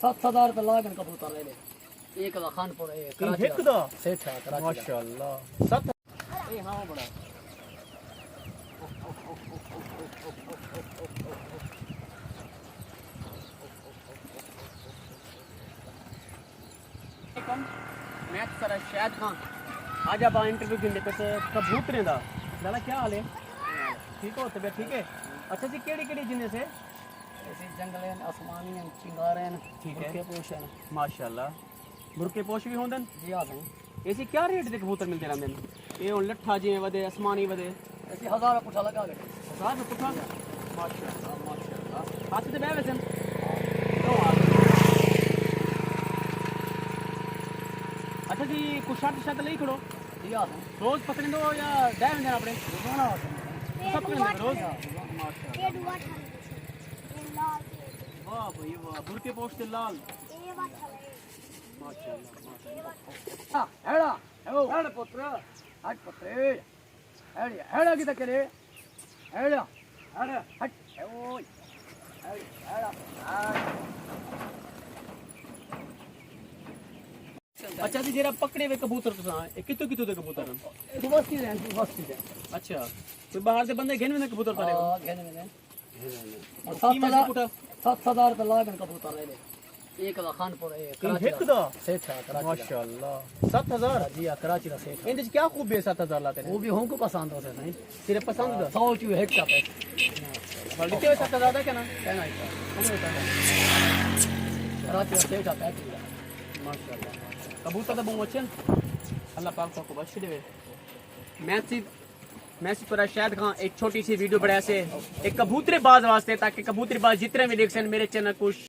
7,000 रुपये लागन कबूतर ले ले। एक का खानपुर है कराची दा सेठ है कराची माशाल्लाह 7 ए हां बड़ा मैं सर शायद खान आज आप इंटरव्यू गिनते पे कबूतरें दा लाला क्या हाल है ठीक हो तबीयत ठीक है अच्छा जी केड़ी जिन्ने से ऐसे जंगल हैं आसमानी हैं चिंगारे हैं ठीक है बुरके पोश हैं माशाल्लाह बुरके पोश भी होंदन जी आ गए ऐसे क्या रेट दे कबूतर मिलते रहंदे ये हुन लट्ठा जिवें वदे आसमानी वदे ऐसे 1000 पुठा लगा गए 1000 रुपए पुठा माशाल्लाह हाथ से बैठे सन अच्छा जी कुछ शर्ट नहीं खड़ो जी आ गए रोज पकड़े दो या डे में अपने दोनों आ गए सब पकड़े रोज ये दुआ था ये लाल वाह भाई वाह बुरके पोश ते लाल ये बात था माशाल्लाह हेड़ा हेड़ा पुत्र हट पुत्र हेड़ा की तक करे हेड़ा हेड़ा हट ओए हेड़ा अच्छा जी जरा पकड़े हुए कबूतर तुसा कितो दे कबूतर तू बस की है अच्छा कोई बाहर से बंदे घेन में कबूतर तारे घेने में और 7,000 रुपये लागन कबूतर ले ले एक का खानपुर है कराची दा सेठ है कराची माशाल्लाह 7,000 जी आ कराची का सेठ इंदे क्या खूब है 7,000 लाते वो भी हमको पसंद होता है नहीं सिर्फ पसंद दा 100 चू हेड का पैसे बल्कि 7,000 दा क्या ना कहना है कराची का सेठ आता है माशाल्लाह कबूतर तो बहुत अच्छे अल्लाह पाक को बख्श दे मैं पर शायद खां एक छोटी सी वीडियो बनाया से एक कबूतरी बाज वास्ते ताकि कबूतरी बाज जितने भी देख सन मेरे चैनल को